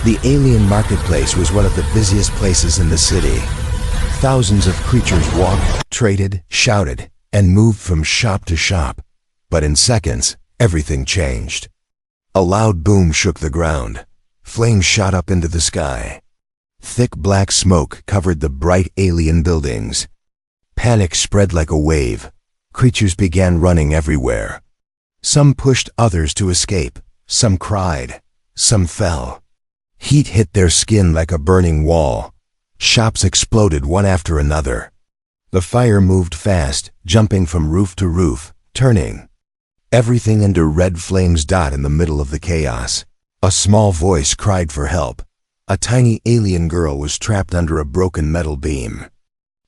The alien marketplace was one of the busiest places in the city. Thousands of creatures walked, traded, shouted, and moved from shop to shop. But in seconds, everything changed. A loud boom shook the ground. Flames shot up into the sky. Thick black smoke covered the bright alien buildings. Panic spread like a wave. Creatures began running everywhere. Some pushed others to escape. Some cried. Some fell. Heat hit their skin like a burning wall. Shops exploded one after another. The fire moved fast, jumping from roof to roof, turning everything into red flames. In the middle of the chaos, a small voice cried for help. A tiny alien girl was trapped under a broken metal beam.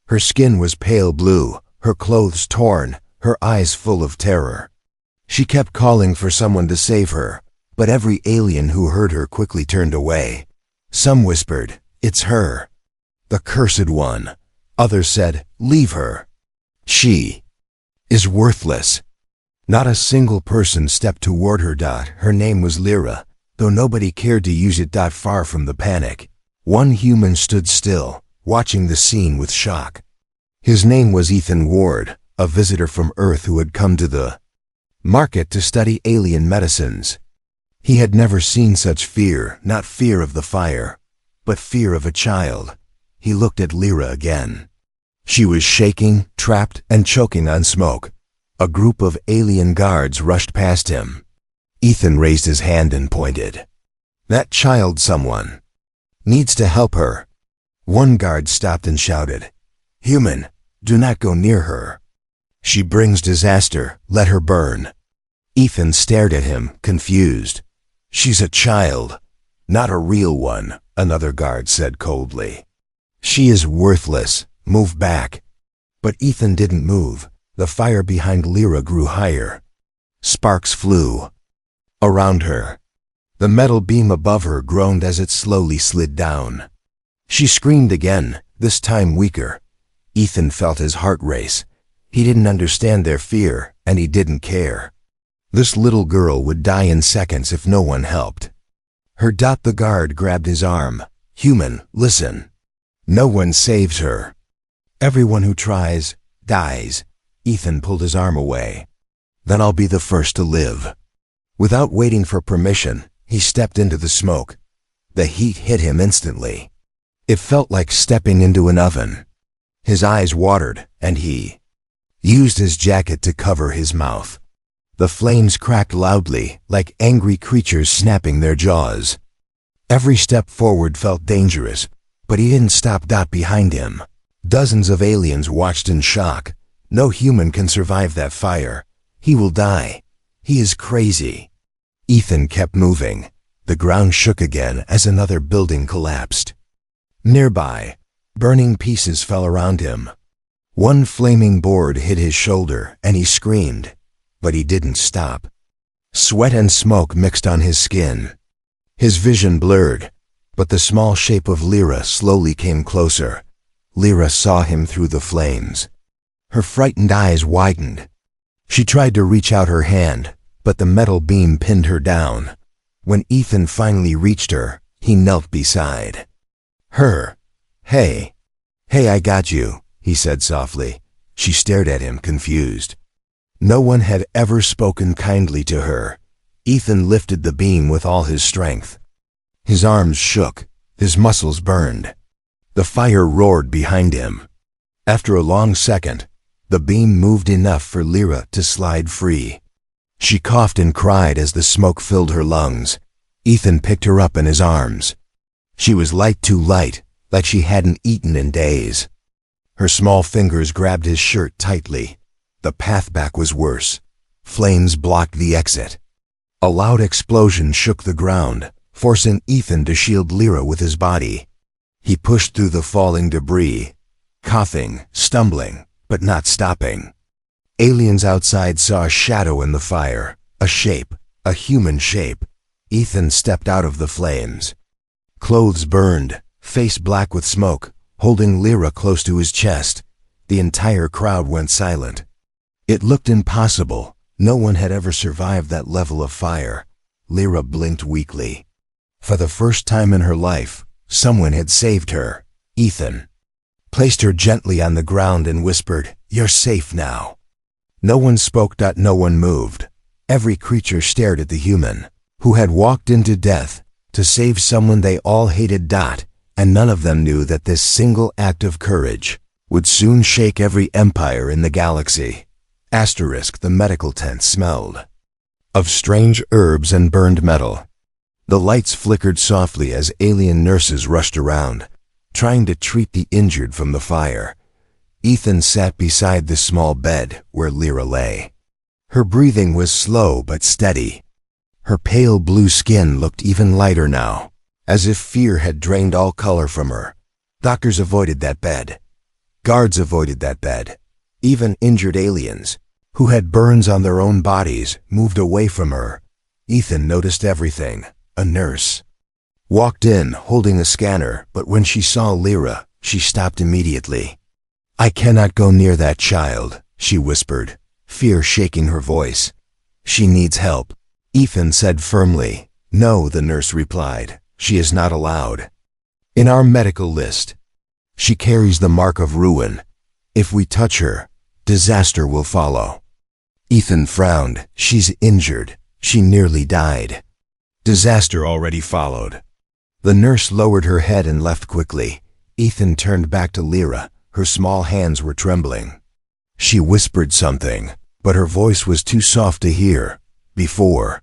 Her skin was pale blue, her clothes torn, her eyes full of terror. She kept calling for someone to save her, but every alien who heard her quickly turned away. Some whispered, "It's her, the cursed one." Others said, "Leave her. She is worthless." Not a single person stepped toward her. Her name was Lyra, though nobody cared to use it. Far from the panic, one human stood still, watching the scene with shock. His name was Ethan Ward, a visitor from Earth who had come to the market to study alien medicines. He had never seen such fear, not fear of the fire, but fear of a child. He looked at Lyra again. She was shaking, trapped, and choking on smoke. A group of alien guards rushed past him. Ethan raised his hand and pointed. "That child, someone needs to help her." One guard stopped and shouted, "Human, do not go near her. She brings disaster, let her burn." Ethan stared at him, confused. "She's a child, not a real one," another guard said coldly. "She is worthless, move back." But Ethan didn't move. The fire behind Lyra grew higher. Sparks flew around her. The metal beam above her groaned as it slowly slid down. She screamed again, this time weaker. Ethan felt his heart race. He didn't understand their fear, and he didn't care. This little girl would die in seconds if no one helped. The guard grabbed his arm. "Human, listen. No one saves her. Everyone who tries, dies." Ethan pulled his arm away. "Then I'll be the first to live." Without waiting for permission, he stepped into the smoke. The heat hit him instantly. It felt like stepping into an oven. His eyes watered, and he used his jacket to cover his mouth. The flames cracked loudly, like angry creatures snapping their jaws. Every step forward felt dangerous, but he didn't stop. Behind him, dozens of aliens watched in shock. No human can survive that fire. He will die. He is crazy. Ethan kept moving. The ground shook again as another building collapsed. Nearby, burning pieces fell around him. One flaming board hit his shoulder, and he screamed. But he didn't stop. Sweat and smoke mixed on his skin. His vision blurred, but the small shape of Lyra slowly came closer. Lyra saw him through the flames. Her frightened eyes widened. She tried to reach out her hand, but the metal beam pinned her down. When Ethan finally reached her, he knelt beside her. Hey, I got you," he said softly. She stared at him, confused. No one had ever spoken kindly to her. Ethan lifted the beam with all his strength. His arms shook, his muscles burned. The fire roared behind him. After a long second, the beam moved enough for Lyra to slide free. She coughed and cried as the smoke filled her lungs. Ethan picked her up in his arms. She was light, too light, like she hadn't eaten in days. Her small fingers grabbed his shirt tightly. The path back was worse. Flames blocked the exit. A loud explosion shook the ground, forcing Ethan to shield Lyra with his body. He pushed through the falling debris, coughing, stumbling, but not stopping. Aliens outside saw a shadow in the fire, a shape, a human shape. Ethan stepped out of the flames. Clothes burned, face black with smoke, holding Lyra close to his chest. The entire crowd went silent. It looked impossible. No one had ever survived that level of fire. Lyra blinked weakly. For the first time in her life, someone had saved her. Ethan placed her gently on the ground and whispered, "You're safe now." No one spoke. No one moved. Every creature stared at the human who had walked into death to save someone they all hated. And none of them knew that this single act of courage would soon shake every empire in the galaxy. The medical tent smelled of strange herbs and burned metal. The lights flickered softly as alien nurses rushed around, trying to treat the injured from the fire. Ethan sat beside the small bed where Lyra lay. Her breathing was slow but steady. Her pale blue skin looked even lighter now, as if fear had drained all color from her. Doctors avoided that bed. Guards avoided that bed. Even injured aliens, who had burns on their own bodies, moved away from her. Ethan noticed everything. A nurse walked in, holding a scanner, but when she saw Lyra, she stopped immediately. "I cannot go near that child," she whispered, fear shaking her voice. "She needs help," Ethan said firmly. "No," the nurse replied. "She is not allowed. In our medical list, she carries the mark of ruin. If we touch her, disaster will follow." Ethan frowned. "She's injured. She nearly died." Disaster already followed. The nurse lowered her head and left quickly. Ethan turned back to Lyra. Her small hands were trembling. She whispered something, but her voice was too soft to hear. Before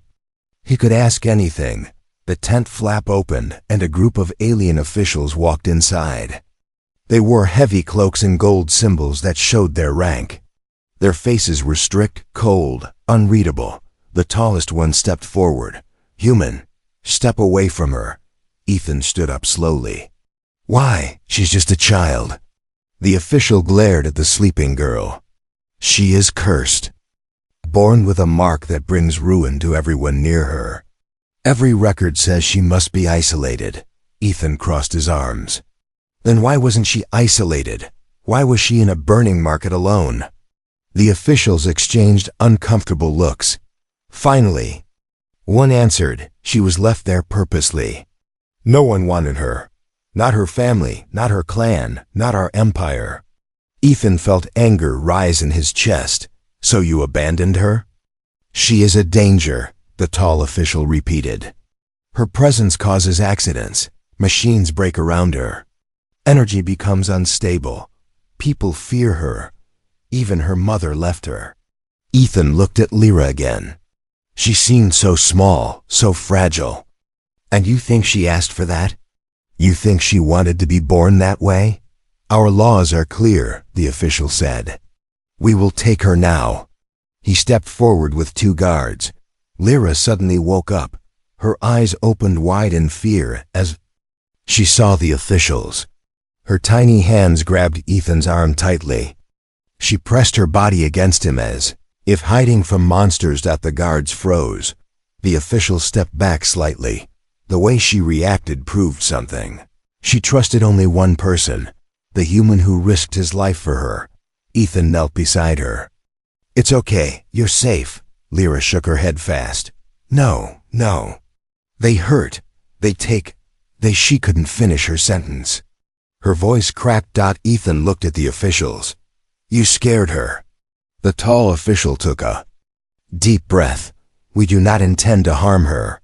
he could ask anything, the tent flap opened and a group of alien officials walked inside. They wore heavy cloaks and gold symbols that showed their rank. Their faces were strict, cold, unreadable. The tallest one stepped forward. "Human, step away from her." Ethan stood up slowly. "Why? She's just a child." The official glared at the sleeping girl. "She is cursed, born with a mark that brings ruin to everyone near her. Every record says she must be isolated." Ethan crossed his arms. Then why wasn't she isolated? Why was she in a burning market alone? The officials exchanged uncomfortable looks. Finally, one answered, "She was left there purposely. No one wanted her. Not her family, not her clan, not our empire." Ethan felt anger rise in his chest. "So you abandoned her?" "She is a danger," the tall official repeated. "Her presence causes accidents. Machines break around her. Energy becomes unstable. People fear her. Even her mother left her." Ethan looked at Lyra again. She seemed so small, so fragile. "And you think she asked for that? You think she wanted to be born that way?" "Our laws are clear," the official said. "We will take her now." He stepped forward with two guards. Lyra suddenly woke up. Her eyes opened wide in fear as she saw the officials. Her tiny hands grabbed Ethan's arm tightly. She pressed her body against him as if hiding from monsters. The guards froze. The official stepped back slightly. The way she reacted proved something. She trusted only one person, the human who risked his life for her. Ethan knelt beside her. "It's okay, you're safe." Lyra shook her head fast. No. They hurt. She couldn't finish her sentence. Her voice cracked. Ethan looked at the officials. "You scared her." The tall official took a deep breath. "We do not intend to harm her.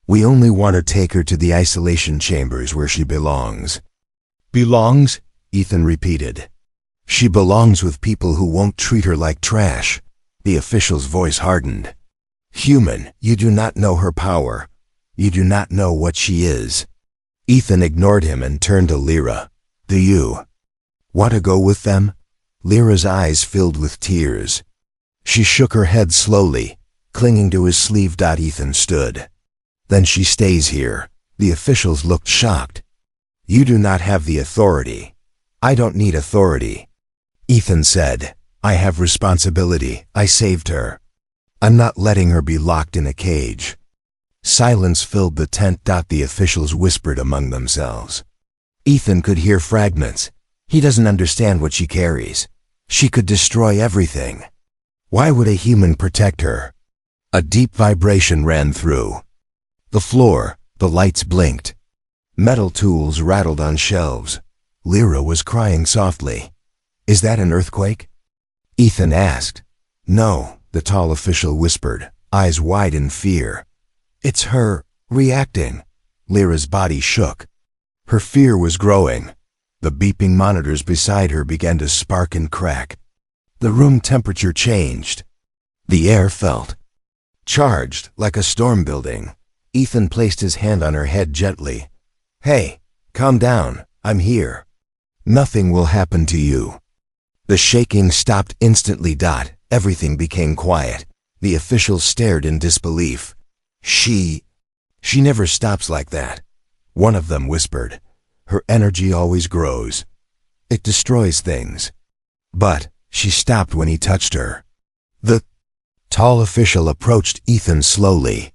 We only want to take her to the isolation chambers where she belongs." "Belongs?" Ethan repeated. "She belongs with people who won't treat her like trash." The official's voice hardened. "Human, you do not know her power. You do not know what she is." Ethan ignored him and turned to Lyra. "Do you want to go with them?" Lyra's eyes filled with tears. She shook her head slowly, clinging to his sleeve. Ethan stood. "Then she stays here." The officials looked shocked. "You do not have the authority." "I don't need authority," Ethan said. "I have responsibility. I saved her. I'm not letting her be locked in a cage." Silence filled the tent. The officials whispered among themselves. Ethan could hear fragments. "He doesn't understand what she carries. She could destroy everything. Why would a human protect her?" A deep vibration ran through the floor. The lights blinked. Metal tools rattled on shelves. Lyra was crying softly. "Is that an earthquake?" Ethan asked. "No," the tall official whispered, eyes wide in fear. "It's her reacting." Lyra's body shook. Her fear was growing. The beeping monitors beside her began to spark and crack. The room temperature changed. The air felt charged like a storm building. Ethan placed his hand on her head gently. "Hey, calm down, I'm here. Nothing will happen to you." The shaking stopped instantly. Everything became quiet. The officials stared in disbelief. She never stops like that," one of them whispered. "Her energy always grows. It destroys things." But she stopped when he touched her. The tall official approached Ethan slowly.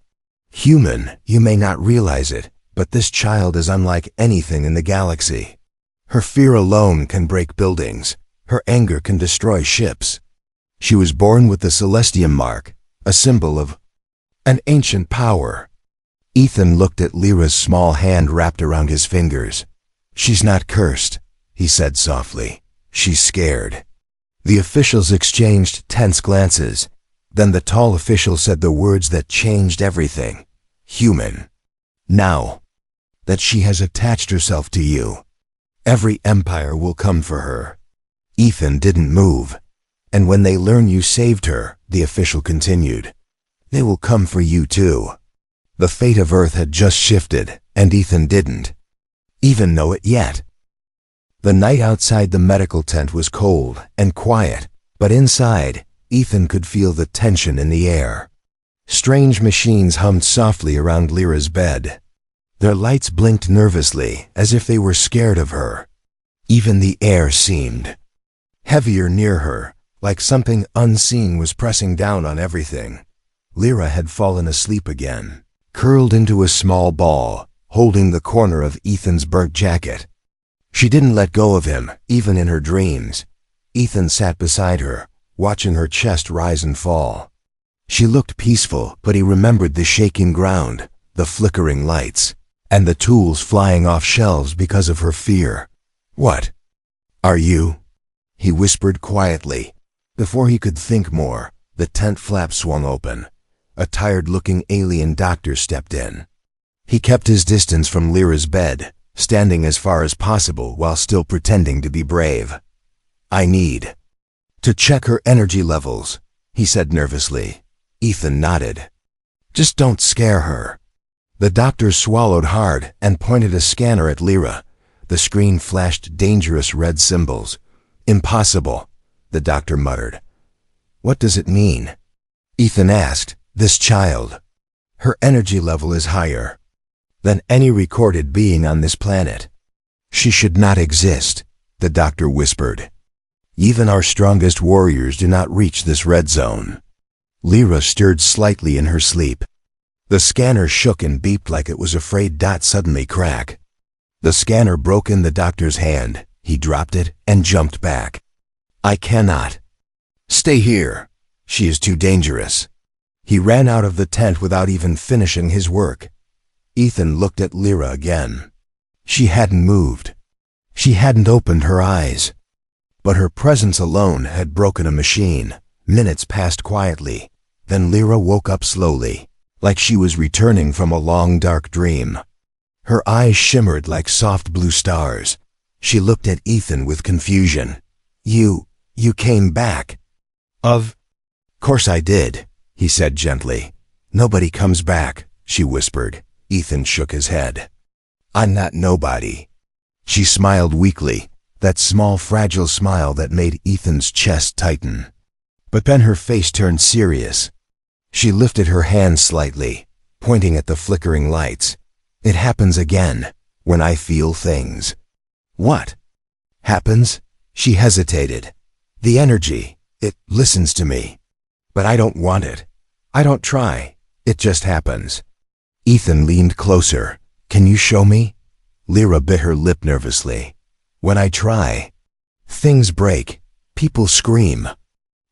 "Human, you may not realize it, but this child is unlike anything in the galaxy. Her fear alone can break buildings. Her anger can destroy ships. She was born with the Celestium mark, a symbol of an ancient power." Ethan looked at Lyra's small hand wrapped around his fingers. "She's not cursed," he said softly. "She's scared." The officials exchanged tense glances. Then the tall official said the words that changed everything. "Human. Now that she has attached herself to you, every empire will come for her." Ethan didn't move. "And when they learn you saved her," the official continued, "they will come for you too." The fate of Earth had just shifted, and Ethan didn't even know it yet. The night outside the medical tent was cold and quiet, but inside, Ethan could feel the tension in the air. Strange machines hummed softly around Lyra's bed. Their lights blinked nervously, as if they were scared of her. Even the air seemed heavier near her, like something unseen was pressing down on everything. Lyra had fallen asleep again, curled into a small ball, holding the corner of Ethan's burnt jacket. She didn't let go of him, even in her dreams. Ethan sat beside her, watching her chest rise and fall. She looked peaceful, but he remembered the shaking ground, the flickering lights, and the tools flying off shelves because of her fear. "What are you?" he whispered quietly. Before he could think more, the tent flap swung open. A tired-looking alien doctor stepped in. He kept his distance from Lyra's bed, standing as far as possible while still pretending to be brave. "I need to check her energy levels," he said nervously. Ethan nodded. "Just don't scare her." The doctor swallowed hard and pointed a scanner at Lyra. The screen flashed dangerous red symbols. "Impossible," the doctor muttered. "What does it mean?" Ethan asked. "This child. Her energy level is higher than any recorded being on this planet. She should not exist," the doctor whispered. "Even our strongest warriors do not reach this red zone." Lyra stirred slightly in her sleep. The scanner shook and beeped like it was afraid. Suddenly crack. The scanner broke in the doctor's hand. He dropped it and jumped back. "I cannot stay here. She is too dangerous." He ran out of the tent without even finishing his work. Ethan looked at Lyra again. She hadn't moved. She hadn't opened her eyes. But her presence alone had broken a machine. Minutes passed quietly. Then Lyra woke up slowly, like she was returning from a long dark dream. Her eyes shimmered like soft blue stars. She looked at Ethan with confusion. You came back." Of course I did," he said gently. "Nobody comes back," she whispered. Ethan shook his head. "I'm not nobody." She smiled weakly, that small fragile smile that made Ethan's chest tighten. But then her face turned serious. She lifted her hand slightly, pointing at the flickering lights. "It happens again, when I feel things." "What happens?" She hesitated. "The energy, it listens to me. But I don't want it. I don't try. It just happens." Ethan leaned closer. "Can you show me?" Lyra bit her lip nervously. "When I try, things break. People scream.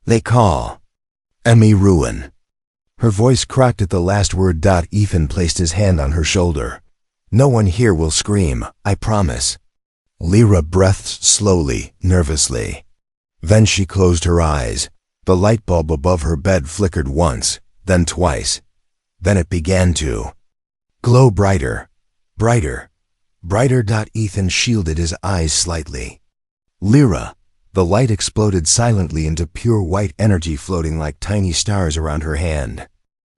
They call. And me ruin." Her voice cracked at the last word. Ethan placed his hand on her shoulder. No one here will scream, I promise. Lyra breathed slowly, nervously. Then she closed her eyes. The light bulb above her bed flickered once, then twice. Then it began to glow brighter, brighter, brighter. Ethan shielded his eyes slightly. Lyra. The light exploded silently into pure white energy floating like tiny stars around her hand.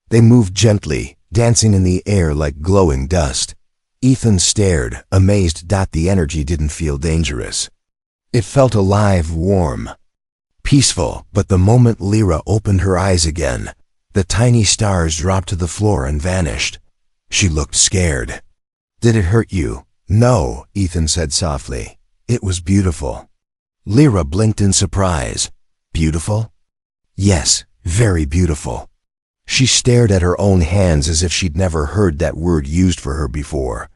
They moved gently, dancing in the air like glowing dust. Ethan stared, amazed. The energy didn't feel dangerous. It felt alive, warm, peaceful. But the moment Lyra opened her eyes again, the tiny stars dropped to the floor and vanished. She looked scared. Did it hurt you? No, Ethan said softly. It was beautiful. Lyra blinked in surprise. Beautiful? Yes, very beautiful. She stared at her own hands as if she'd never heard that word used for her before.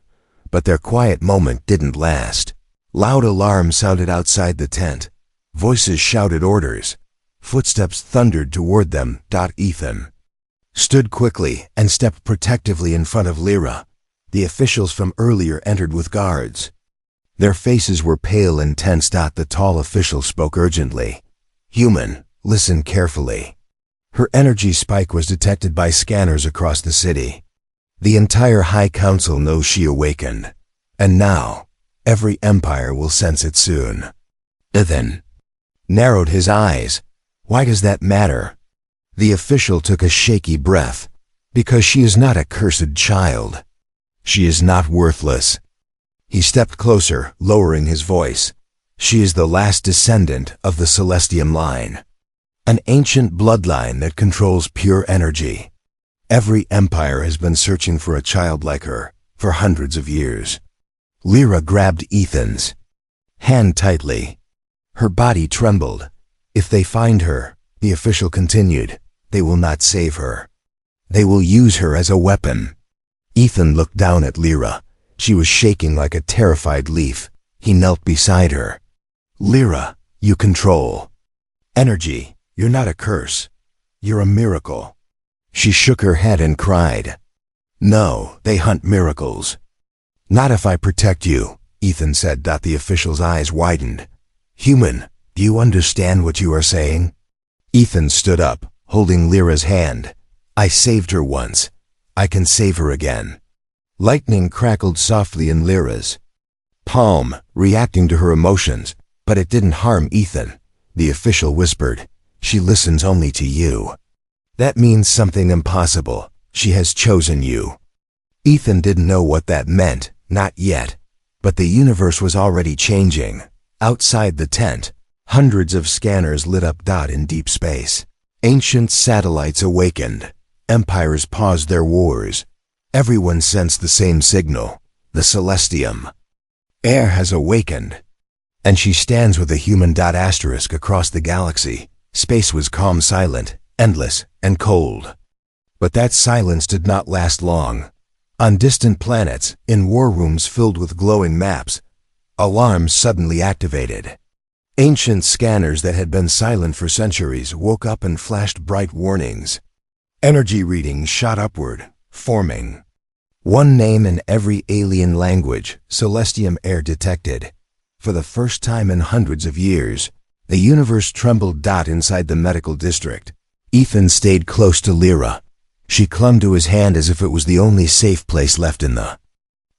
But their quiet moment didn't last. Loud alarms sounded outside the tent. Voices shouted orders. Footsteps thundered toward them. Ethan stood quickly and stepped protectively in front of Lyra. The officials from earlier entered with guards. Their faces were pale and tense. The tall official spoke urgently. Human, listen carefully. Her energy spike was detected by scanners across the city. The entire High Council knows she awakened. And now, every empire will sense it soon. Ethan narrowed his eyes. Why does that matter? The official took a shaky breath. Because she is not a cursed child. She is not worthless. He stepped closer, lowering his voice. She is the last descendant of the Celestium line. An ancient bloodline that controls pure energy. Every empire has been searching for a child like her for hundreds of years. Lyra grabbed Ethan's hand tightly. Her body trembled. If they find her, the official continued, they will not save her. They will use her as a weapon. Ethan looked down at Lyra. She was shaking like a terrified leaf. He knelt beside her. Lyra, you control energy. You're not a curse. You're a miracle. She shook her head and cried. No, they hunt miracles. Not if I protect you, Ethan said. The official's eyes widened. Human, do you understand what you are saying? Ethan stood up, holding Lyra's hand. I saved her once. I can save her again. Lightning crackled softly in Lyra's palm, reacting to her emotions, but it didn't harm Ethan. The official whispered, she listens only to you. That means something impossible. She has chosen you. Ethan didn't know what that meant, not yet. But the universe was already changing. Outside the tent, hundreds of scanners lit up. In deep space, ancient satellites awakened. Empires paused their wars. Everyone sensed the same signal. The Celestium heir has awakened. And she stands with a human. Asterisk across the galaxy. Space was calm, silent, endless, and cold. But that silence did not last long. On distant planets, in war rooms filled with glowing maps, alarms suddenly activated. Ancient scanners that had been silent for centuries woke up and flashed bright warnings. Energy readings shot upward, forming one name in every alien language. Celestium heir detected. For the first time in hundreds of years, the universe trembled. Inside the medical district, Ethan stayed close to Lyra. She clung to his hand as if it was the only safe place left in the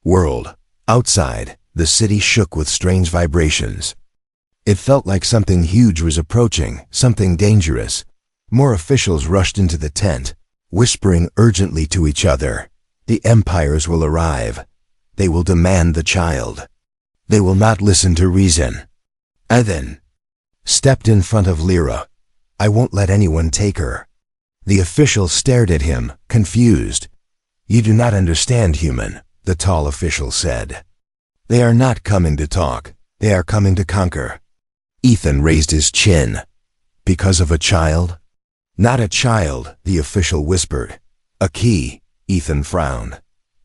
world. Outside, the city shook with strange vibrations. It felt like something huge was approaching, something dangerous. More officials rushed into the tent, whispering urgently to each other. The empires will arrive. They will demand the child. They will not listen to reason. Ethan stepped in front of Lyra. I won't let anyone take her. The official stared at him, confused. You do not understand, human, the tall official said. They are not coming to talk. They are coming to conquer. Ethan raised his chin. Because of a child? Not a child, the official whispered. A key, Ethan frowned.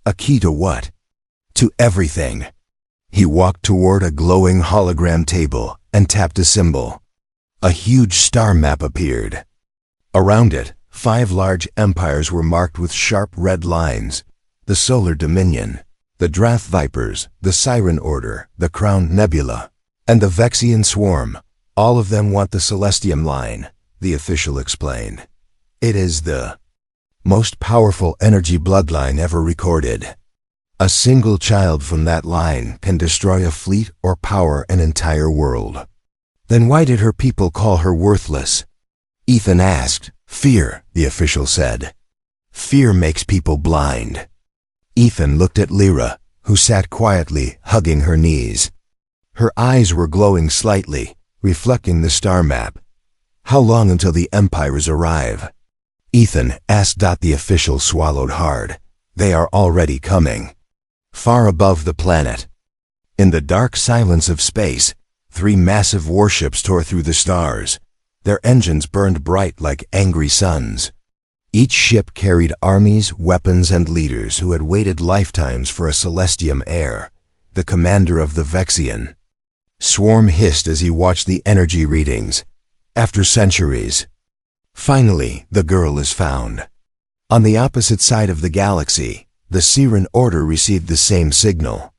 A key to what? To everything. He walked toward a glowing hologram table and tapped a symbol. A huge star map appeared. Around it, 5 large empires were marked with sharp red lines. The Solar Dominion, The Drath Vipers, the Siren Order, the Crown Nebula, and the Vexian Swarm, all of them want the Celestium line, the official explained. It is the most powerful energy bloodline ever recorded. A single child from that line can destroy a fleet or power an entire world. Then why did her people call her worthless? Ethan asked. Fear, the official said. Fear makes people blind. Ethan looked at Lyra, who sat quietly, hugging her knees. Her eyes were glowing slightly, reflecting the star map. How long until the Empires arrive? Ethan asked. The official swallowed hard. They are already coming. Far above the planet. In the dark silence of space, 3 massive warships tore through the stars. Their engines burned bright like angry suns. Each ship carried armies, weapons, and leaders who had waited lifetimes for a Celestium heir, the commander of the Vexian. Swarm hissed as he watched the energy readings. After centuries. Finally, the girl is found. On the opposite side of the galaxy, the Siren Order received the same signal.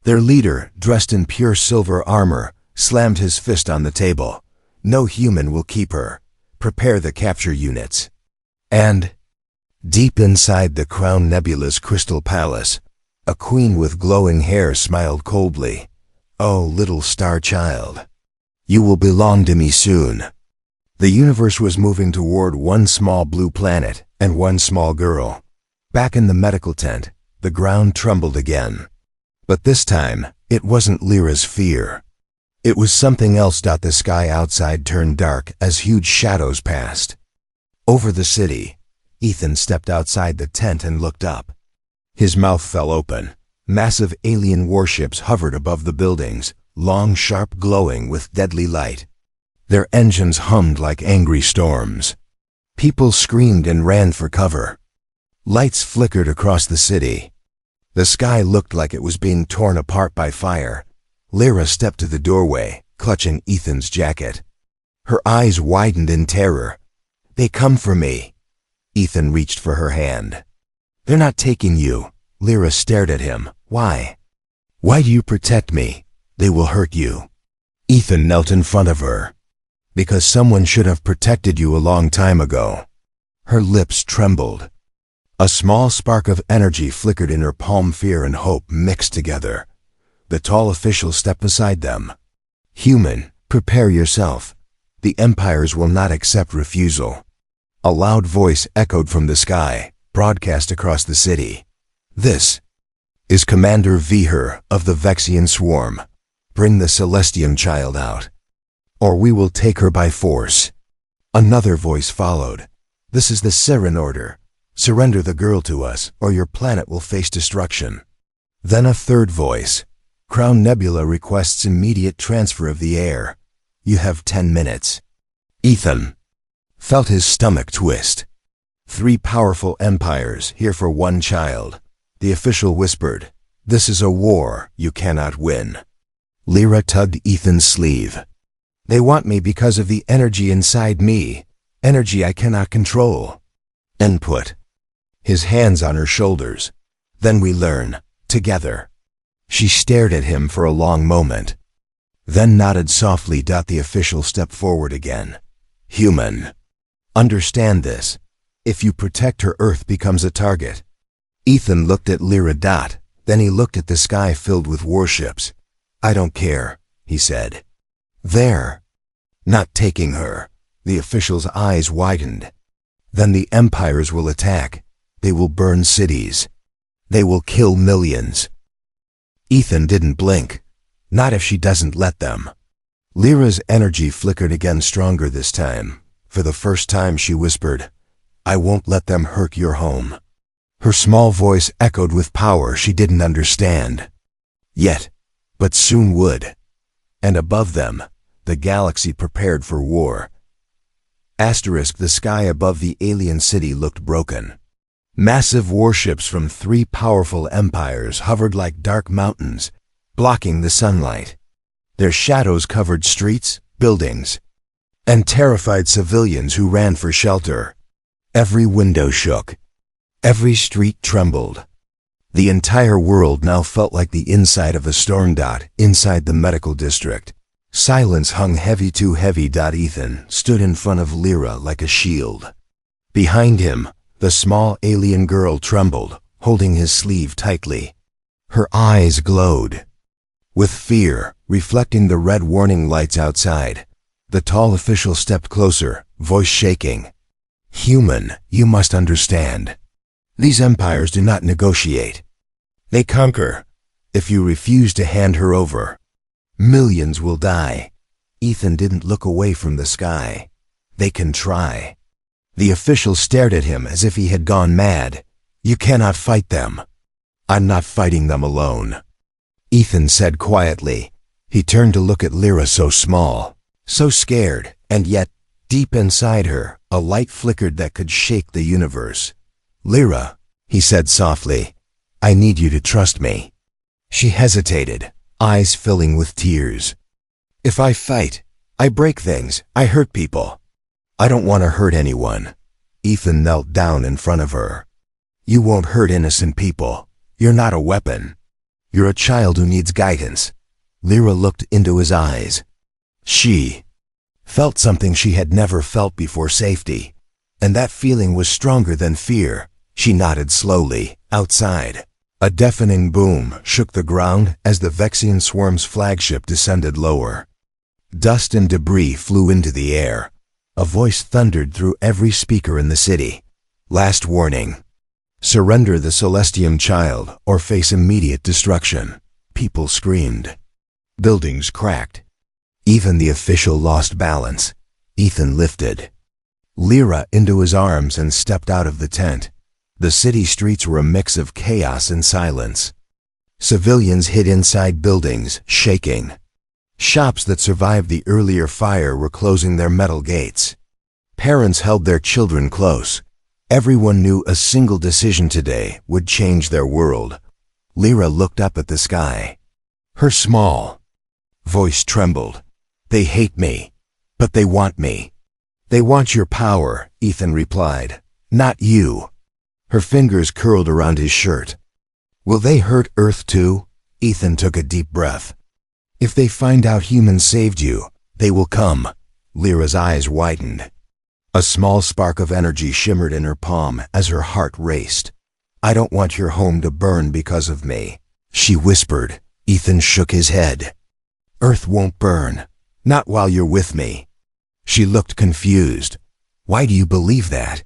Their leader, dressed in pure silver armor, slammed his fist on the table. No human will keep her. Prepare the capture units. And deep inside the Crown Nebula's crystal palace, a queen with glowing hair smiled coldly. Oh, little star child, you will belong to me soon. The universe was moving toward one small blue planet and one small girl. Back in the medical tent, the ground trembled again. But this time, it wasn't Lyra's fear. It was something else. The sky outside turned dark as huge shadows passed. Over the city, Ethan stepped outside the tent and looked up. His mouth fell open. Massive alien warships hovered above the buildings, long, sharp, glowing with deadly light. Their engines hummed like angry storms. People screamed and ran for cover. Lights flickered across the city. The sky looked like it was being torn apart by fire. Lyra stepped to the doorway, clutching Ethan's jacket. Her eyes widened in terror. They come for me. Ethan reached for her hand. They're not taking you. Lyra stared at him. Why? Why do you protect me? They will hurt you. Ethan knelt in front of her. Because someone should have protected you a long time ago. Her lips trembled. A small spark of energy flickered in her palm. Fear and hope mixed together. The tall official stepped beside them. Human, prepare yourself. The Empires will not accept refusal. A loud voice echoed from the sky, broadcast across the city. This is Commander Veher of the Vexian Swarm. Bring the Celestium child out, or we will take her by force. Another voice followed. This is the Siren Order. Surrender the girl to us, or your planet will face destruction. Then a third voice. Crown Nebula requests immediate transfer of the heir. You have 10 minutes. Ethan felt his stomach twist. 3 powerful empires here for one child. The official whispered, "This is a war you cannot win." Lyra tugged Ethan's sleeve. They want me because of the energy inside me, energy I cannot control. Input. His hands on her shoulders. Then we learn, together. She stared at him for a long moment. Then nodded softly. The official stepped forward again. Human. Understand this. If you protect her, Earth becomes a target. Ethan looked at Lyra. Then he looked at the sky filled with warships. I don't care, he said. They're not taking her. The official's eyes widened. Then the Empires will attack. They will burn cities. They will kill millions. Ethan didn't blink. Not if she doesn't let them. Lyra's energy flickered again, stronger this time. For the first time she whispered, I won't let them hurt your home. Her small voice echoed with power she didn't understand. Yet, but soon would. And above them, the galaxy prepared for war. The sky above the alien city looked broken. Massive warships from 3 powerful empires hovered like dark mountains, blocking the sunlight. Their shadows covered streets, buildings, and terrified civilians who ran for shelter. Every window shook. Every street trembled. The entire world now felt like the inside of a storm. Inside the medical district, silence hung heavy, too heavy. Ethan stood in front of Lyra like a shield. Behind him, the small alien girl trembled, holding his sleeve tightly. Her eyes glowed with fear, reflecting the red warning lights outside. The tall official stepped closer, voice shaking. "Human, you must understand. These empires do not negotiate. They conquer. If you refuse to hand her over, millions will die." Ethan didn't look away from the sky. "They can try." The official stared at him as if he had gone mad. "You cannot fight them." "I'm not fighting them alone," Ethan said quietly. He turned to look at Lyra, so small, so scared, and yet, deep inside her, a light flickered that could shake the universe. "Lyra," he said softly, "I need you to trust me." She hesitated, eyes filling with tears. "If I fight, I break things, I hurt people. I don't want to hurt anyone." Ethan knelt down in front of her. "You won't hurt innocent people. You're not a weapon. You're a child who needs guidance." Lyra looked into his eyes. She felt something she had never felt before: safety. And that feeling was stronger than fear. She nodded slowly. Outside, a deafening boom shook the ground as the Vexian Swarm's flagship descended lower. Dust and debris flew into the air. A voice thundered through every speaker in the city. "Last warning. Surrender the Celestium child or face immediate destruction." People screamed. Buildings cracked. Even the official lost balance. Ethan lifted Lyra into his arms and stepped out of the tent. The city streets were a mix of chaos and silence. Civilians hid inside buildings, shaking. Shops that survived the earlier fire were closing their metal gates. Parents held their children close. Everyone knew a single decision today would change their world. Lyra looked up at the sky. Her small voice trembled. "They hate me, but they want me." "They want your power," Ethan replied, "not you." Her fingers curled around his shirt. "Will they hurt Earth too?" Ethan took a deep breath. "If they find out humans saved you, they will come." Lyra's eyes widened. A small spark of energy shimmered in her palm as her heart raced. "I don't want your home to burn because of me," she whispered. Ethan shook his head. "Earth won't burn. Not while you're with me." She looked confused. "Why do you believe that?"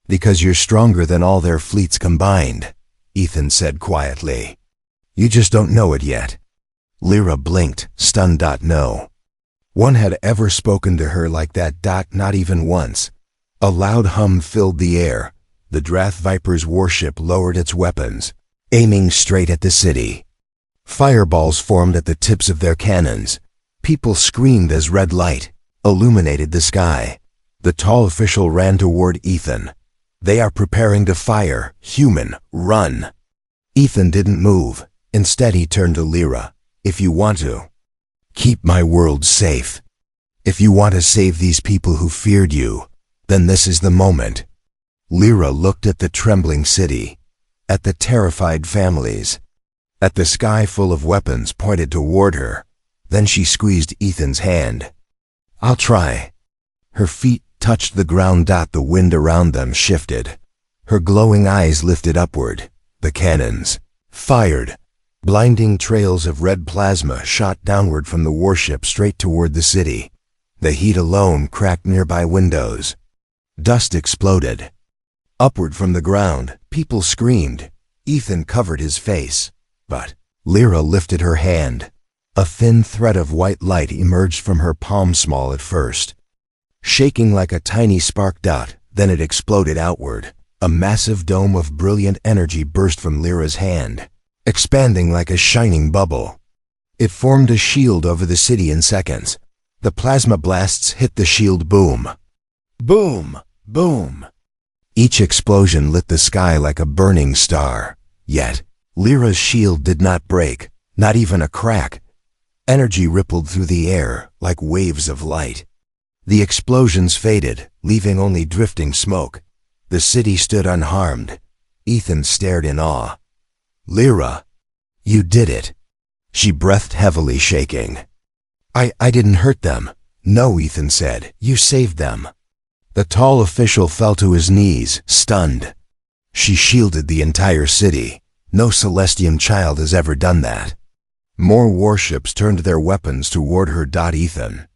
"Because you're stronger than all their fleets combined," Ethan said quietly. "You just don't know it yet." Lyra blinked, stunned. No one had ever spoken to her like that. Not even once. A loud hum filled the air. The Drath Viper's warship lowered its weapons, aiming straight at the city. Fireballs formed at the tips of their cannons. People screamed as red light illuminated the sky. The tall official ran toward Ethan. "They are preparing to fire. Human, run." Ethan didn't move. Instead, he turned to Lyra. "If you want to, keep my world safe. If you want to save these people who feared you, then this is the moment." Lyra looked at the trembling city, at the terrified families, at the sky full of weapons pointed toward her. Then she squeezed Ethan's hand. "I'll try." Her feet touched the ground. The wind around them shifted. Her glowing eyes lifted upward. The cannons fired. Blinding trails of red plasma shot downward from the warship straight toward the city. The heat alone cracked nearby windows. Dust exploded. Upward from the ground, people screamed. Ethan covered his face. But Lyra lifted her hand. A thin thread of white light emerged from her palm, small at first, shaking like a tiny spark. Then it exploded outward. A massive dome of brilliant energy burst from Lyra's hand, expanding like a shining bubble. It formed a shield over the city in seconds. The plasma blasts hit the shield. Boom! Boom! Boom! Each explosion lit the sky like a burning star. Yet, Lyra's shield did not break, not even a crack. Energy rippled through the air like waves of light. The explosions faded, leaving only drifting smoke. The city stood unharmed. Ethan stared in awe. Lyra, you did it. She breathed heavily, shaking. I didn't hurt them. No, Ethan said. You saved them. The tall official fell to his knees, stunned. She shielded the entire city. No Celestium child has ever done that. More warships turned their weapons toward her. Ethan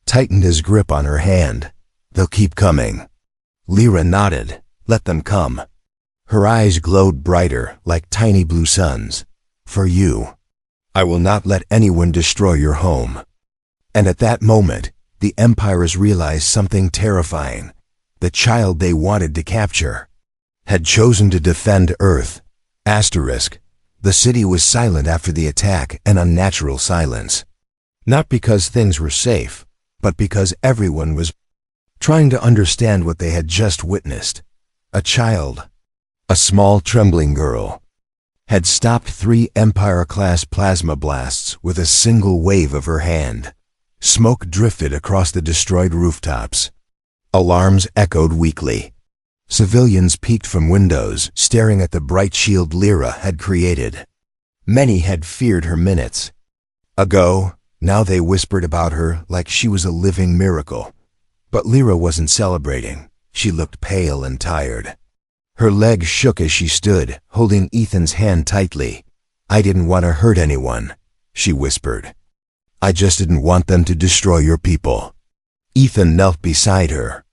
tightened his grip on her hand. They'll keep coming. Lyra nodded. Let them come. Her eyes glowed brighter, like tiny blue suns. For you. I will not let anyone destroy your home. And at that moment, the Empires realized something terrifying. The child they wanted to capture had chosen to defend Earth. Asterisk. The city was silent after the attack, an unnatural silence. Not because things were safe, but because everyone was trying to understand what they had just witnessed. A child, a small trembling girl, had stopped 3 Empire-class plasma blasts with a single wave of her hand. Smoke drifted across the destroyed rooftops. Alarms echoed weakly. Civilians peeked from windows, staring at the bright shield Lyra had created. Many had feared her minutes ago. Now they whispered about her like she was a living miracle. But Lyra wasn't celebrating. She looked pale and tired. Her legs shook as she stood, holding Ethan's hand tightly. I didn't want to hurt anyone, she whispered. I just didn't want them to destroy your people. Ethan knelt beside her.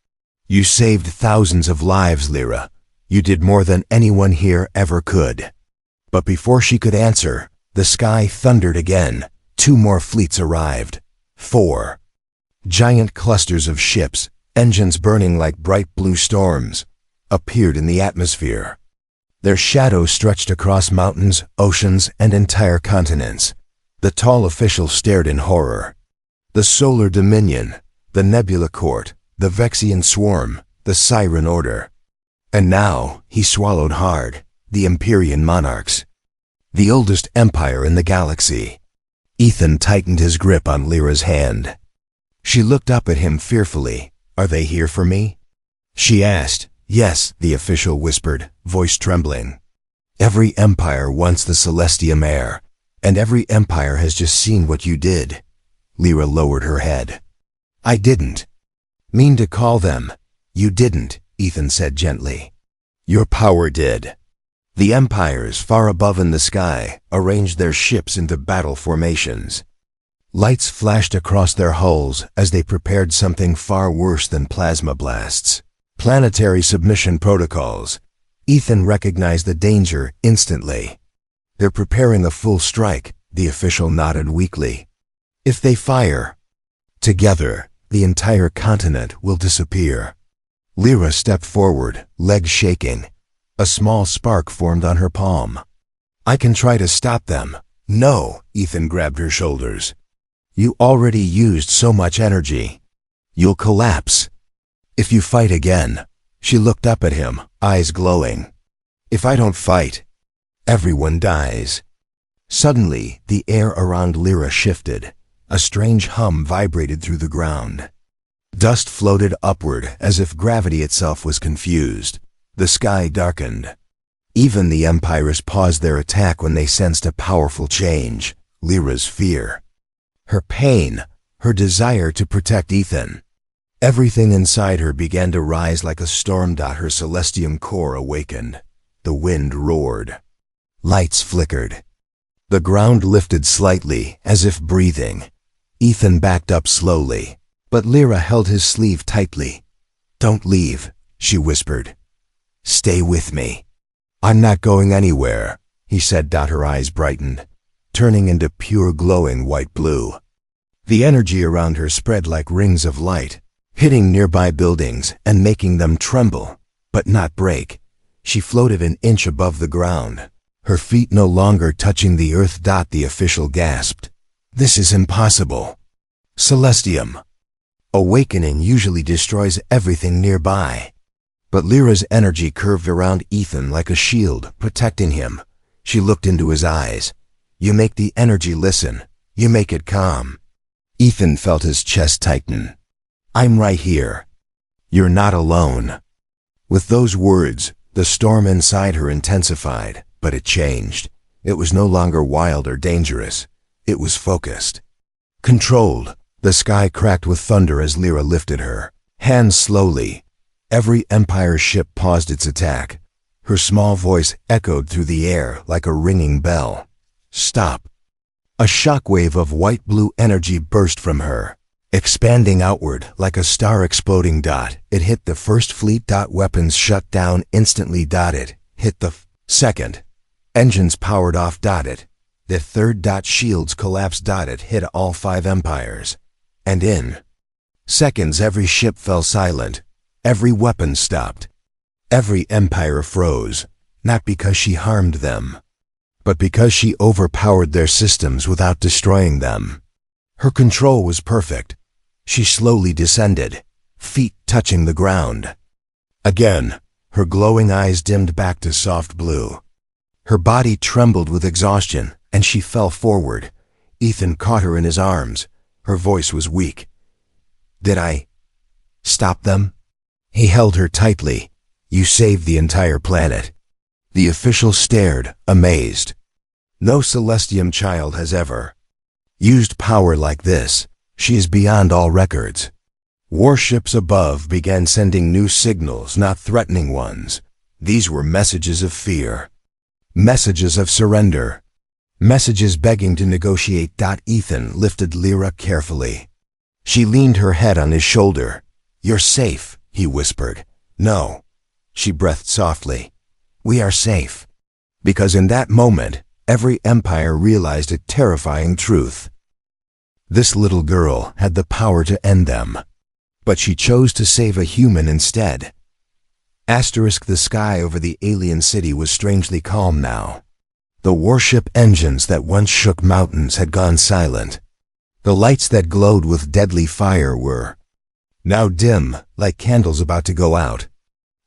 You saved thousands of lives, Lyra. You did more than anyone here ever could. But before she could answer, the sky thundered again. 2 more fleets arrived. 4. Giant clusters of ships, engines burning like bright blue storms, appeared in the atmosphere. Their shadows stretched across mountains, oceans, and entire continents. The tall official stared in horror. The Solar Dominion, the Nebula Court, the Vexian Swarm, the Siren Order. And now, he swallowed hard, the Empyrean Monarchs. The oldest empire in the galaxy. Ethan tightened his grip on Lyra's hand. She looked up at him fearfully. Are they here for me? She asked. Yes, the official whispered, voice trembling. Every empire wants the Celestium heir, and every empire has just seen what you did. Lyra lowered her head. I didn't mean to call them. You didn't, Ethan said gently. Your power did. The empires far above in the sky arranged their ships into battle formations. Lights flashed across their hulls as they prepared something far worse than plasma blasts. Planetary submission protocols. Ethan recognized the danger instantly. They're preparing a full strike, the official nodded weakly. If they fire together, the entire continent will disappear. Lyra stepped forward, legs shaking. A small spark formed on her palm. I can try to stop them. No, Ethan grabbed her shoulders. You already used so much energy. You'll collapse. If you fight again. She looked up at him, eyes glowing. If I don't fight, everyone dies. Suddenly, the air around Lyra shifted. A strange hum vibrated through the ground. Dust floated upward as if gravity itself was confused. The sky darkened. Even the Empires paused their attack when they sensed a powerful change, Lyra's fear. Her pain, her desire to protect Ethan. Everything inside her began to rise like a storm. Her Celestium core awakened. The wind roared. Lights flickered. The ground lifted slightly, as if breathing. Ethan backed up slowly, but Lyra held his sleeve tightly. Don't leave, she whispered. Stay with me. I'm not going anywhere, he said. Her eyes brightened, turning into pure glowing white blue. The energy around her spread like rings of light, hitting nearby buildings and making them tremble, but not break. She floated an inch above the ground, her feet no longer touching the earth. The official gasped. This is impossible. Celestium. Awakening usually destroys everything nearby. But Lyra's energy curved around Ethan like a shield, protecting him. She looked into his eyes. You make the energy listen. You make it calm. Ethan felt his chest tighten. I'm right here. You're not alone. With those words, the storm inside her intensified, but it changed. It was no longer wild or dangerous. It was focused. Controlled. The sky cracked with thunder as Lyra lifted her hands slowly. Every Empire ship paused its attack. Her small voice echoed through the air like a ringing bell. Stop. A shockwave of white-blue energy burst from her, expanding outward like a star-exploding dot. It hit the first fleet. Weapons shut down instantly. It hit the second. Engines powered off. It. The third. Shields collapsed. It hit all 5 empires. And in seconds every ship fell silent. Every weapon stopped. Every empire froze, not because she harmed them, but because she overpowered their systems without destroying them. Her control was perfect. She slowly descended, feet touching the ground. Again, her glowing eyes dimmed back to soft blue. Her body trembled with exhaustion, and she fell forward. Ethan caught her in his arms. Her voice was weak. Did I stop them? He held her tightly. You saved the entire planet. The official stared, amazed. No Celestium child has ever used power like this. She is beyond all records. Warships above began sending new signals, not threatening ones. These were messages of fear. Messages of surrender. Messages begging to negotiate. Ethan lifted Lyra carefully. She leaned her head on his shoulder. You're safe, he whispered. No. She breathed softly. We are safe. Because in that moment, every empire realized a terrifying truth. This little girl had the power to end them. But she chose to save a human instead. The sky over the alien city was strangely calm now. The warship engines that once shook mountains had gone silent. The lights that glowed with deadly fire were now dim, like candles about to go out.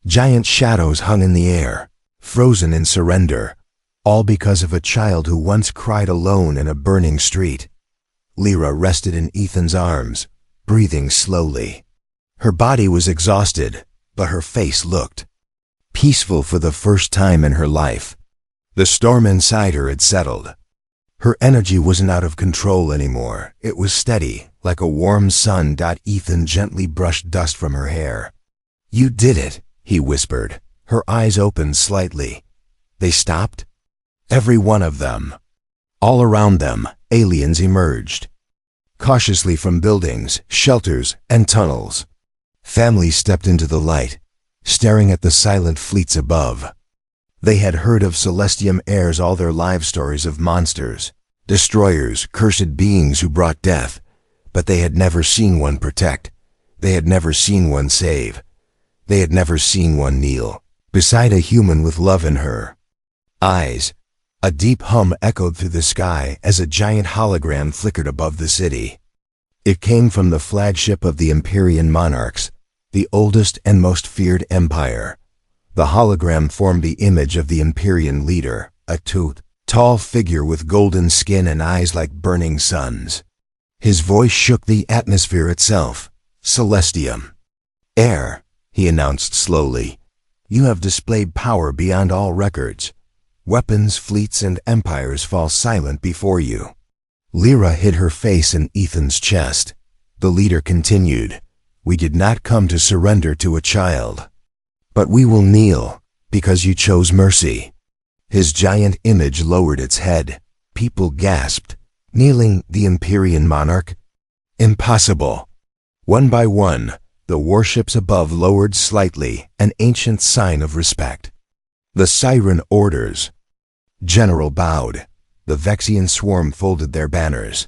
Giant shadows hung in the air, frozen in surrender, all because of a child who once cried alone in a burning street. Lyra rested in Ethan's arms, breathing slowly. Her body was exhausted, but her face looked peaceful for the first time in her life. The storm inside her had settled. Her energy wasn't out of control anymore. It was steady, like a warm sun. Ethan gently brushed dust from her hair. You did it, he whispered. Her eyes opened slightly. They stopped? Every one of them. All around them, aliens emerged. Cautiously from buildings, shelters, and tunnels. Families stepped into the light, staring at the silent fleets above. They had heard of Celestium heirs all their lives, stories of monsters, destroyers, cursed beings who brought death, but they had never seen one protect. They had never seen one save. They had never seen one kneel beside a human with love in her eyes. A deep hum echoed through the sky as a giant hologram flickered above the city. It came from the flagship of the Empyrean monarchs, the oldest and most feared empire. The hologram formed the image of the Empyrean leader, a tall figure with golden skin and eyes like burning suns. His voice shook the atmosphere itself. Celestium heir, he announced slowly. You have displayed power beyond all records. Weapons, fleets, and empires fall silent before you. Lyra hid her face in Ethan's chest. The leader continued. We did not come to surrender to a child. But we will kneel, because you chose mercy. His giant image lowered its head. People gasped. Kneeling, the Empyrean monarch? Impossible. One by one, the warships above lowered slightly, an ancient sign of respect. The siren orders. General bowed. The Vexian swarm folded their banners.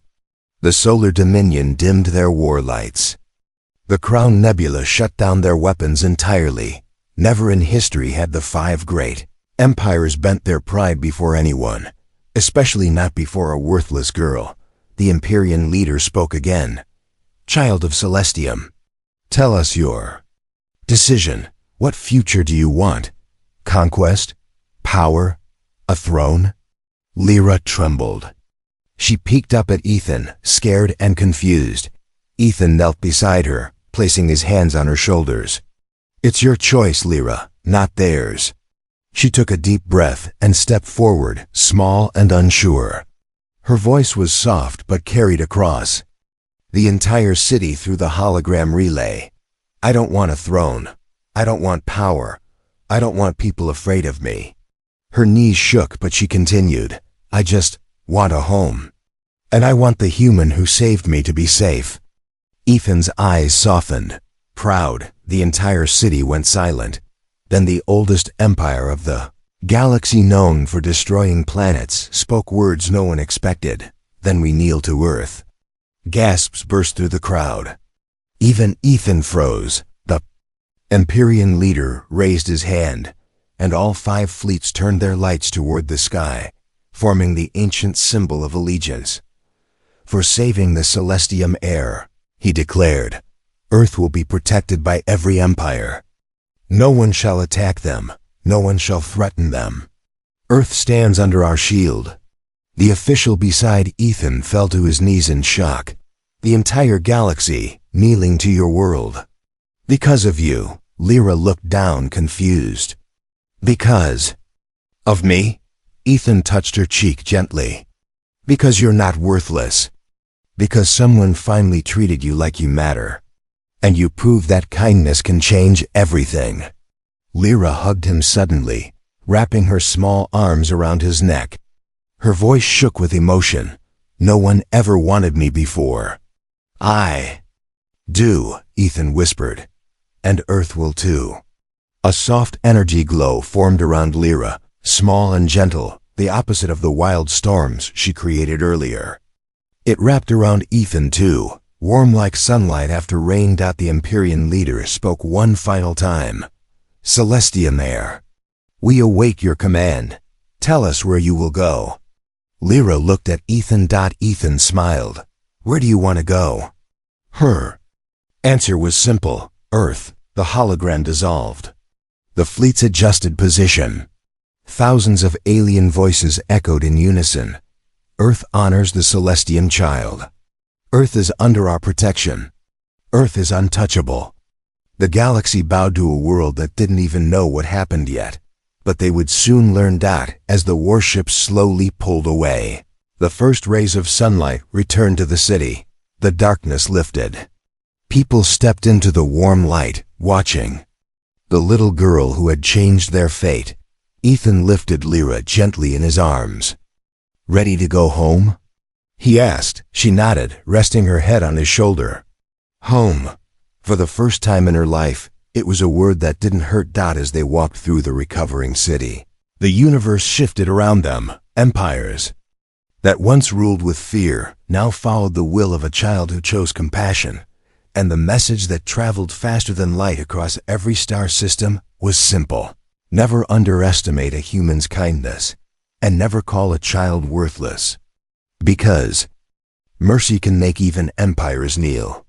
The Solar Dominion dimmed their war lights. The Crown Nebula shut down their weapons entirely. Never in history had the 5 great empires bent their pride before anyone, especially not before a worthless girl. The Empyrean leader spoke again. Child of Celestium, tell us your decision. What future do you want? Conquest? Power? A throne? Lyra trembled. She peeked up at Ethan, scared and confused. Ethan knelt beside her, placing his hands on her shoulders. It's your choice, Lyra, not theirs. She took a deep breath and stepped forward, small and unsure. Her voice was soft but carried across the entire city through the hologram relay. I don't want a throne. I don't want power. I don't want people afraid of me. Her knees shook, but she continued, I just want a home. And I want the human who saved me to be safe. Ethan's eyes softened. Proud, the entire city went silent. Then the oldest empire of the galaxy, known for destroying planets, spoke words no one expected. Then we kneel to Earth. Gasps burst through the crowd. Even Ethan froze. The Empyrean leader raised his hand, and all 5 fleets turned their lights toward the sky, forming the ancient symbol of allegiance. For saving the Celestium heir, he declared, Earth will be protected by every empire. No one shall attack them. No one shall threaten them. Earth stands under our shield. The official beside Ethan fell to his knees in shock. The entire galaxy kneeling to your world. Because of you, Lyra looked down, confused. Because of me? Ethan touched her cheek gently. Because you're not worthless. Because someone finally treated you like you matter. And you proved that kindness can change everything. Lyra hugged him suddenly, wrapping her small arms around his neck. Her voice shook with emotion. No one ever wanted me before. I do, Ethan whispered. And Earth will too. A soft energy glow formed around Lyra, small and gentle, the opposite of the wild storms she created earlier. It wrapped around Ethan too, warm like sunlight after rain. The Empyrean leader spoke one final time. Celestium heir, we await your command. Tell us where you will go. Lyra looked at Ethan. Ethan smiled. Where do you want to go? Her answer was simple. Earth. The hologram dissolved. The fleets adjusted position. Thousands of alien voices echoed in unison. Earth honors the Celestium child. Earth is under our protection. Earth is untouchable. The galaxy bowed to a world that didn't even know what happened yet. But they would soon learn. As the warships slowly pulled away, the first rays of sunlight returned to the city. The darkness lifted. People stepped into the warm light, watching. The little girl who had changed their fate. Ethan lifted Lyra gently in his arms. Ready to go home? He asked. She nodded, resting her head on his shoulder. Home. For the first time in her life, it was a word that didn't hurt. As they walked through the recovering city, the universe shifted around them. Empires that once ruled with fear now followed the will of a child who chose compassion. And the message that traveled faster than light across every star system was simple. Never underestimate a human's kindness, and never call a child worthless. Because mercy can make even empires kneel.